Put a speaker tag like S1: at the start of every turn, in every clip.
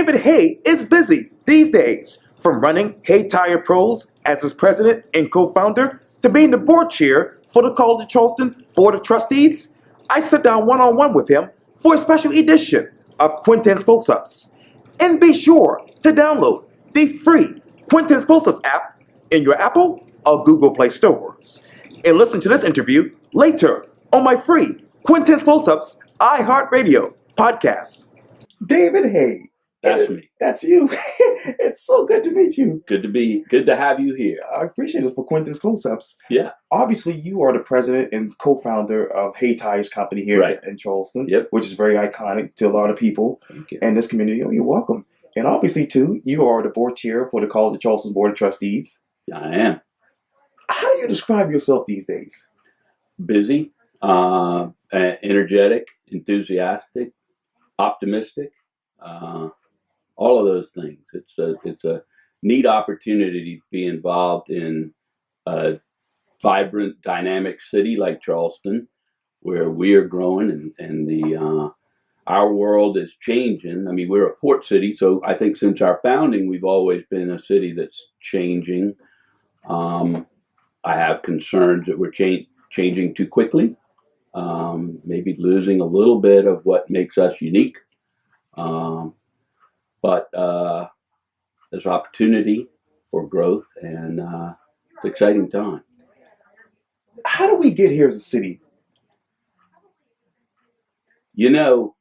S1: David Hay is busy these days, from running Hay Tire Pros as his president and co-founder to being the board chair for the College of Charleston Board of Trustees. I sit down one-on-one with him for a special edition of Quintin's Close-Ups. And be sure to download the free Quintin's Close-Ups app in your Apple or Google Play stores. And listen to this interview later on my free Quintin's Close-Ups iHeartRadio podcast. David Hay.
S2: That's me.
S1: That's you. It's so good to meet you.
S2: Good to have you here.
S1: I appreciate it for Quintin's Close-Ups.
S2: Yeah.
S1: Obviously, you are the president and co-founder of Hay Tires Company here in Charleston, which is very iconic to a lot of people in this community. Oh, you're welcome. And obviously, too, you are the board chair for the College of Charleston Board of Trustees.
S2: I am.
S1: How do you describe yourself these days?
S2: Busy, energetic, enthusiastic, optimistic. All of those things. It's a neat opportunity to be involved in a vibrant, dynamic city like Charleston, where we are growing and our world is changing. I mean, we're a port city, so I think since our founding, we've always been a city that's changing. I have concerns that we're changing too quickly, maybe losing a little bit of what makes us unique. But there's opportunity for growth, and it's an exciting time.
S1: How do we get here as a city?
S2: You know,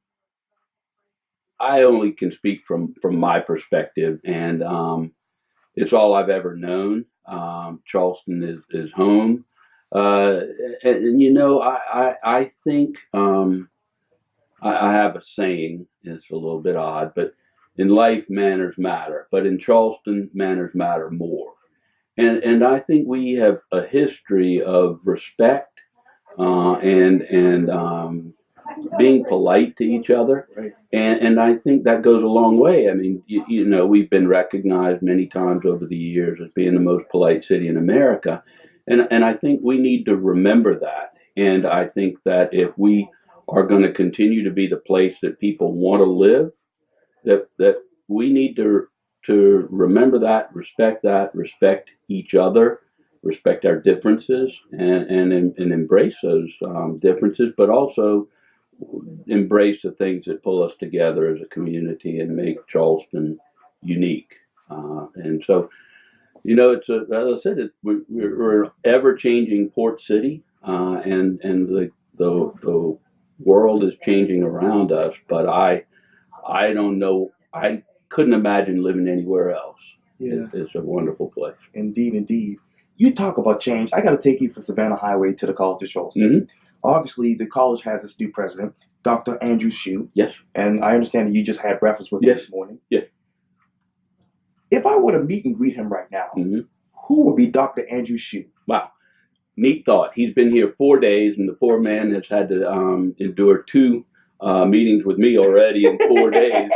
S2: I only can speak from my perspective, and it's all I've ever known. Charleston is home. And you know, I think I have a saying, it's a little bit odd, but in life, manners matter, but in Charleston, manners matter more. And I think we have a history of respect and being polite to each other.
S1: Right.
S2: And I think that goes a long way. I mean, you know, we've been recognized many times over the years as being the most polite city in America. And I think we need to remember that. And I think that if we are going to continue to be the place that people want to live, that we need to remember that, respect each other, respect our differences, and embrace those differences, but also embrace the things that pull us together as a community and make Charleston unique. And so, you know, as I said, we're an ever-changing port city, and the world is changing around us, but I don't know. I couldn't imagine living anywhere else.
S1: Yeah.
S2: It's a wonderful place.
S1: Indeed. You talk about change. I got to take you from Savannah Highway to the College of Charleston.
S2: Mm-hmm.
S1: Obviously, the college has its new president, Dr. Andrew Shue.
S2: Yes.
S1: And I understand that you just had breakfast with him this morning.
S2: Yeah.
S1: If I were to meet and greet him right now, who would be Dr. Andrew Shue?
S2: Wow. Neat thought. He's been here 4 days, and the poor man has had to endure 2 meetings with me already in 4 days.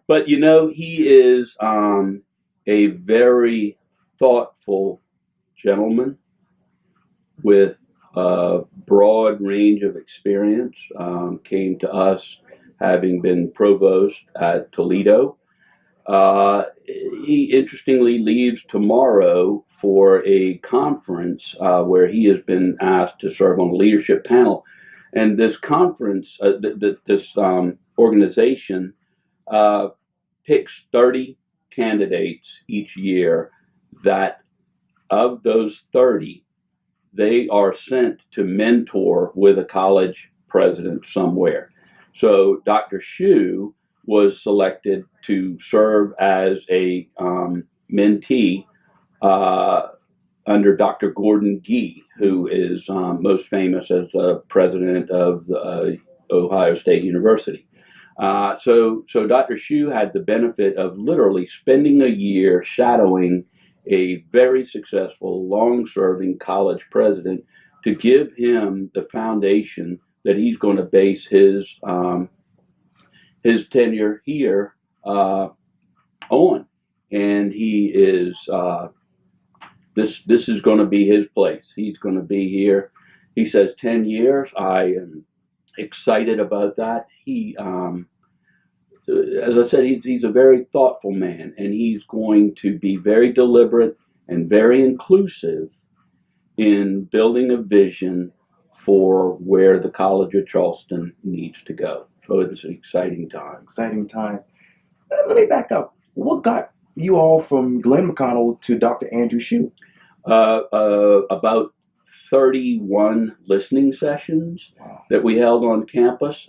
S2: But, you know, he is a very thoughtful gentleman with a broad range of experience. Came to us having been provost at Toledo. He interestingly leaves tomorrow for a conference where he has been asked to serve on a leadership panel. And this conference, this organization picks 30 candidates each year that of those 30, they are sent to mentor with a college president somewhere. So Dr. Shue was selected to serve as a mentee under Dr. Gordon Gee, who is most famous as the president of the Ohio State University. So Dr. Shue had the benefit of literally spending a year shadowing a very successful, long-serving college president to give him the foundation that he's going to base his tenure here on. And he is this is going to be his place. He's going to be here. He says 10 years. I am excited about that. He as I said, he's a very thoughtful man, and he's going to be very deliberate and very inclusive in building a vision for where the College of Charleston needs to go. So it's an exciting time.
S1: Exciting time. Let me back up. What got you all from Glenn McConnell to Dr. Andrew Shue?
S2: About 31 listening sessions that we held on campus.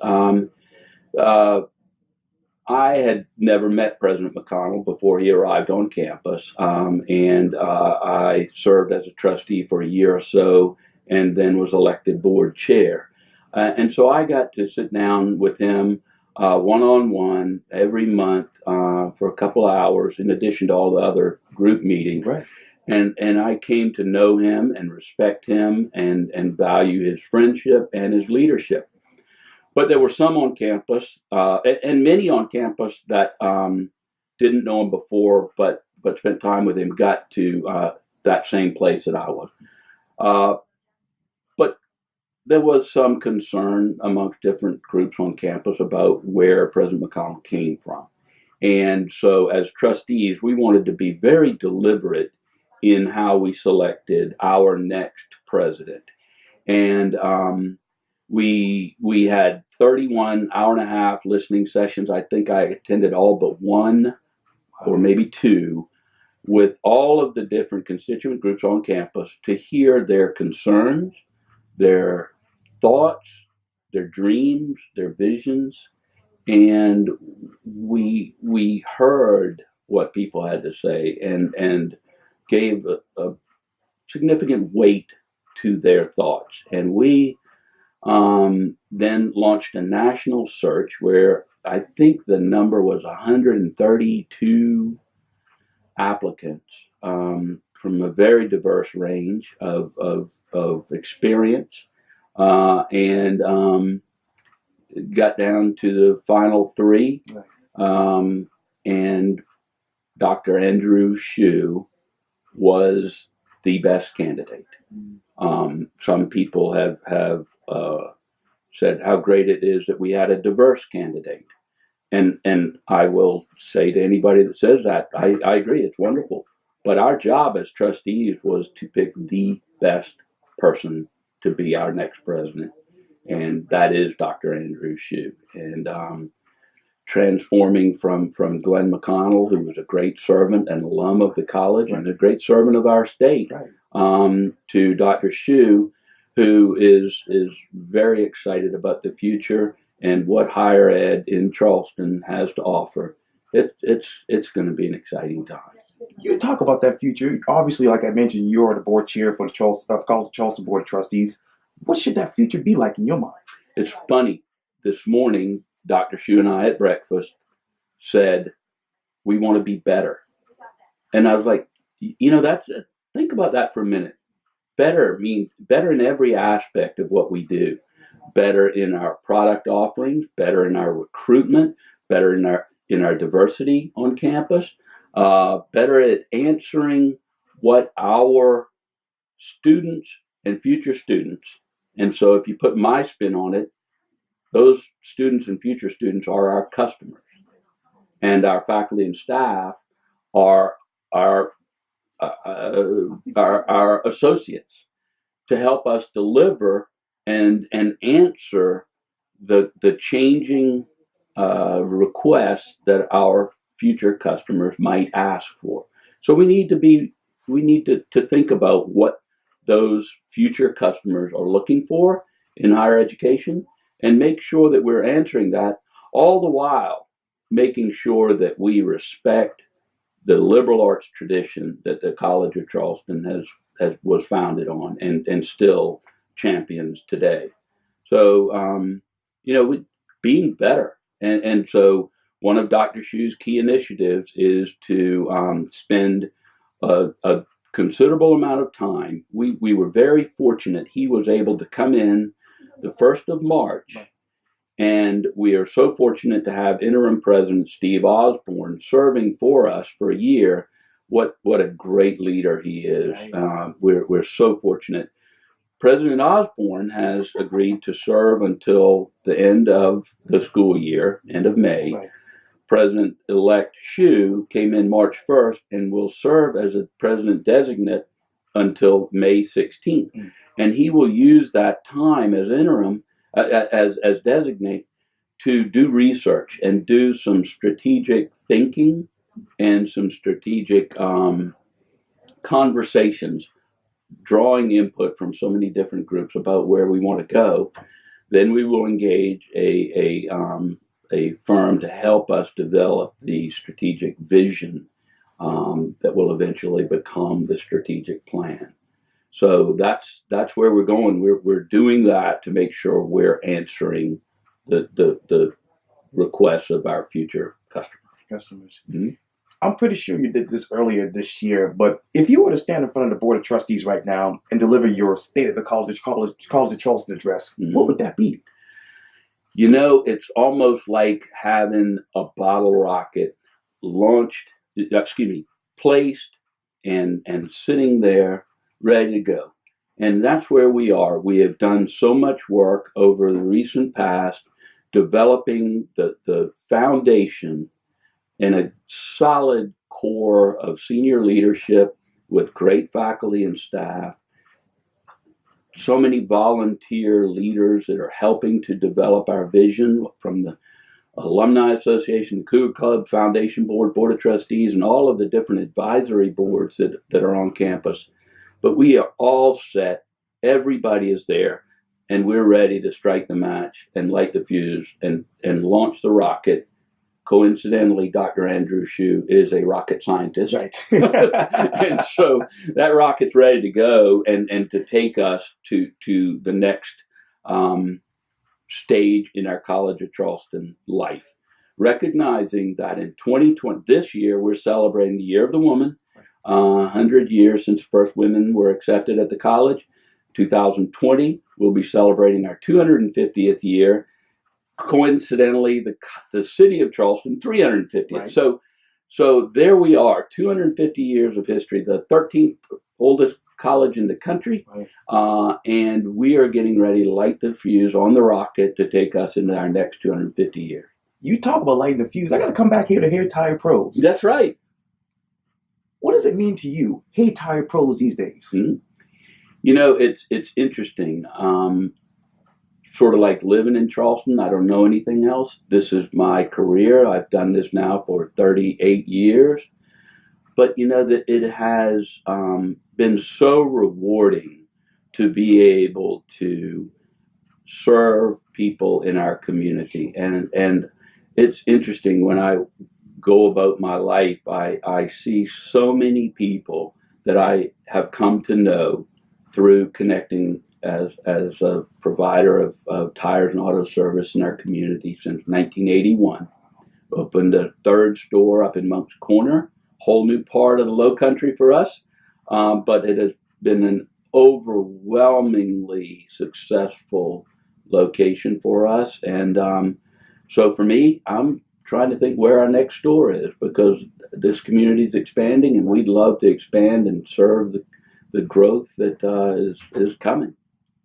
S2: I had never met President McConnell before he arrived on campus, and I served as a trustee for a year or so and then was elected board chair. And so I got to sit down with him one-on-one every month for a couple of hours, in addition to all the other group meetings.
S1: Right.
S2: And I came to know him and respect him and value his friendship and his leadership. But there were some on campus, and many on campus that didn't know him before, but spent time with him, got to that same place that I was. But there was some concern amongst different groups on campus about where President McConnell came from. And so as trustees, we wanted to be very deliberate in how we selected our next president. And we had 31 hour-and-a-half listening sessions. I think I attended all but one or maybe two with all of the different constituent groups on campus to hear their concerns, their thoughts, their dreams, their visions. And we heard what people had to say and gave a significant weight to their thoughts. And we then launched a national search where I think the number was 132 applicants from a very diverse range of experience, and got down to the final three. And Dr. Andrew Shue was the best candidate. Some people have said how great it is that we had a diverse candidate. And I will say to anybody that says that, I agree, it's wonderful. But our job as trustees was to pick the best person to be our next president. And that is Dr. Andrew Shue. And transforming from Glenn McConnell, who was a great servant and alum of the college and a great servant of our state, to Dr. Shue, who is very excited about the future and what higher ed in Charleston has to offer. It's going to be an exciting time.
S1: You talk about that future. Obviously, like I mentioned, you're the board chair for the College of Charleston Board of Trustees. What should that future be like in your mind?
S2: It's funny. This morning, Dr. Shue and I at breakfast said, we want to be better. And I was like, think about that for a minute. Better means better in every aspect of what we do. Better in our product offerings, better in our recruitment, better in our diversity on campus, better at answering what our students and future students. And so if you put my spin on it, those students and future students are our customers. And our faculty and staff are our associates to help us deliver and answer the changing requests that our future customers might ask for. So we need to think about what those future customers are looking for in higher education and make sure that we're answering that, all the while making sure that we respect the liberal arts tradition that the College of Charleston was founded on and still champions today. So, being better. And so one of Dr. Shue's key initiatives is to spend a considerable amount of time. We were very fortunate. He was able to come in the 1st of March. And we are so fortunate to have interim president Steve Osborne serving for us for a year. What a great leader he is. We're so fortunate. President Osborne has agreed to serve until the end of the school year, end of May. President-elect Hsu came in March 1st and will serve as a president-designate until May 16th. And he will use that time as interim, as designate, to do research and do some strategic thinking and some strategic conversations, drawing input from so many different groups about where we want to go. Then we will engage a firm to help us develop the strategic vision that will eventually become the strategic plan. So that's where we're going. We're doing that to make sure we're answering the requests of our future customers.
S1: Mm-hmm. I'm pretty sure you did this earlier this year, but if you were to stand in front of the Board of Trustees right now and deliver your State of the College of Charleston address, what would that be?
S2: You know, it's almost like having a bottle rocket placed and sitting there ready to go. And that's where we are. We have done so much work over the recent past, developing the foundation and a solid core of senior leadership with great faculty and staff. So many volunteer leaders that are helping to develop our vision, from the Alumni Association, the Cougar Club, Foundation Board, Board of Trustees, and all of the different advisory boards that are on campus. But we are all set. Everybody is there, and we're ready to strike the match and light the fuse and launch the rocket. Coincidentally, Dr. Andrew Hsu is a rocket scientist.
S1: Right.
S2: And so that rocket's ready to go and to take us to the next stage in our College of Charleston life. Recognizing that in 2020, this year, we're celebrating the Year of the Woman, 100 years since first women were accepted at the college. 2020, we'll be celebrating our 250th year. Coincidentally, the city of Charleston, 350th.
S1: Right.
S2: So there we are, 250 years of history, the 13th oldest college in the country, right. And we are getting ready to light the fuse on the rocket to take us into our next 250 years.
S1: You talk about lighting the fuse. I got to come back here to Hair Tire Pros.
S2: That's right.
S1: What does it mean to you, Hair Tire Pros, these days?
S2: Mm-hmm. You know, it's interesting. Sort of like living in Charleston. I don't know anything else. This is my career. I've done this now for 38 years. But you know that it has been so rewarding to be able to serve people in our community. And it's interesting, when I go about my life, I see so many people that I have come to know through connecting as a provider of tires and auto service in our community since 1981. Opened a third store up in Monk's Corner, whole new part of the Low Country for us, but it has been an overwhelmingly successful location for us. And so for me, I'm trying to think where our next store is, because this community is expanding, and we'd love to expand and serve the growth that is coming.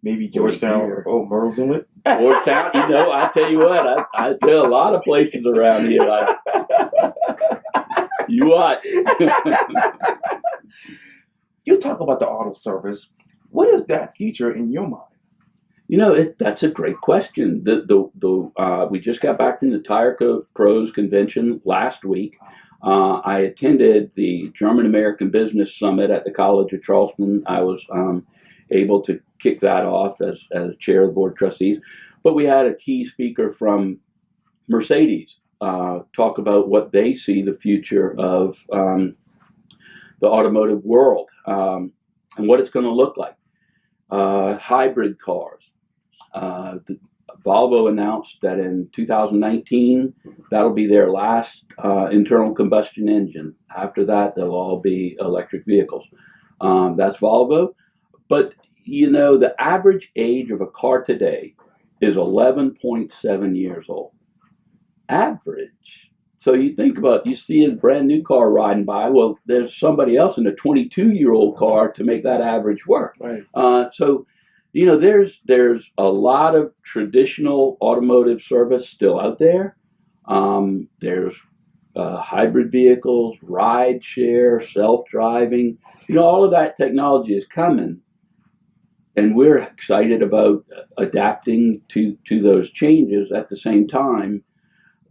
S1: Maybe Georgetown or Murrells Inlet?
S2: Georgetown, you know, I tell you what, I know a lot of places around here. You what?
S1: You talk about the auto service. What is that future in your mind?
S2: You know, that's a great question. We just got back from the Tire Pros convention last week. I attended the German American Business Summit at the College of Charleston. I was able to kick that off as chair of the Board of Trustees. But we had a key speaker from Mercedes talk about what they see the future of the automotive world and what it's going to look like. Hybrid cars. Volvo announced that in 2019, that'll be their last internal combustion engine. After that, they'll all be electric vehicles. That's Volvo. But, you know, the average age of a car today is 11.7 years old. Average. So you think about, you see a brand new car riding by, well, there's somebody else in a 22-year-old car to make that average work.
S1: Right.
S2: So, you know, there's a lot of traditional automotive service still out there. There's hybrid vehicles, ride share, self-driving. All of that technology is coming, and we're excited about adapting to those changes at the same time,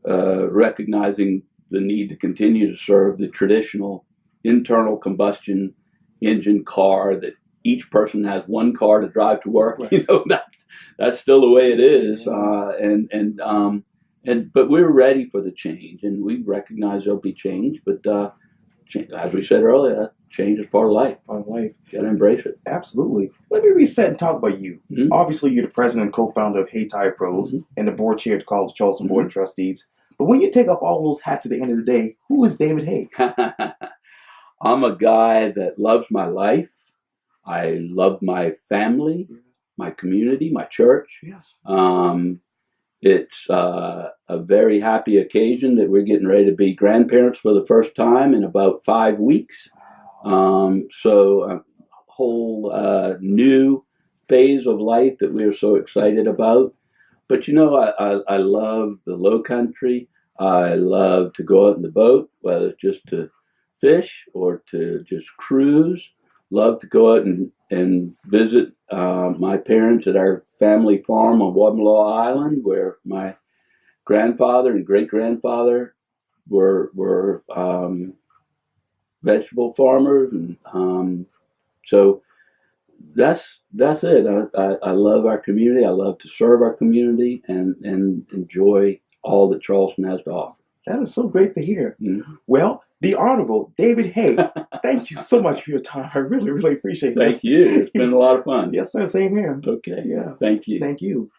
S2: recognizing the need to continue to serve the traditional internal combustion engine car that each person has one car to drive to work.
S1: Right.
S2: That's still the way it is.
S1: Yeah.
S2: But we're ready for the change, and we recognize there'll be change. But as we said earlier, change is part of life.
S1: Part of life.
S2: You got to embrace it.
S1: Absolutely. Let me reset and talk about you.
S2: Mm-hmm.
S1: Obviously, you're the president and co-founder of Hey Tire Pros,
S2: Mm-hmm.
S1: and the board chair of the College of Charleston Board of Trustees. But when you take up all those hats at the end of the day, who is David Hay?
S2: I'm a guy that loves my life. I love my family, my community, my church.
S1: Yes.
S2: It's a very happy occasion that we're getting ready to be grandparents for the first time in about 5 weeks. So a whole new phase of life that we are so excited about. But I love the low country. I love to go out in the boat, whether it's just to fish or to just cruise. Love to go out and visit my parents at our family farm on Wadmalaw Island, where my grandfather and great-grandfather were vegetable farmers, and so that's it. I love our community. I love to serve our community and enjoy all that Charleston has to offer.
S1: That is so great to hear.
S2: Mm-hmm.
S1: Well, the Honorable David Hay, thank you so much for your time. I really, really appreciate it.
S2: Thank you. It's been a lot of fun.
S1: Yes, sir. Same here.
S2: Okay.
S1: Yeah.
S2: Thank you.
S1: Thank you.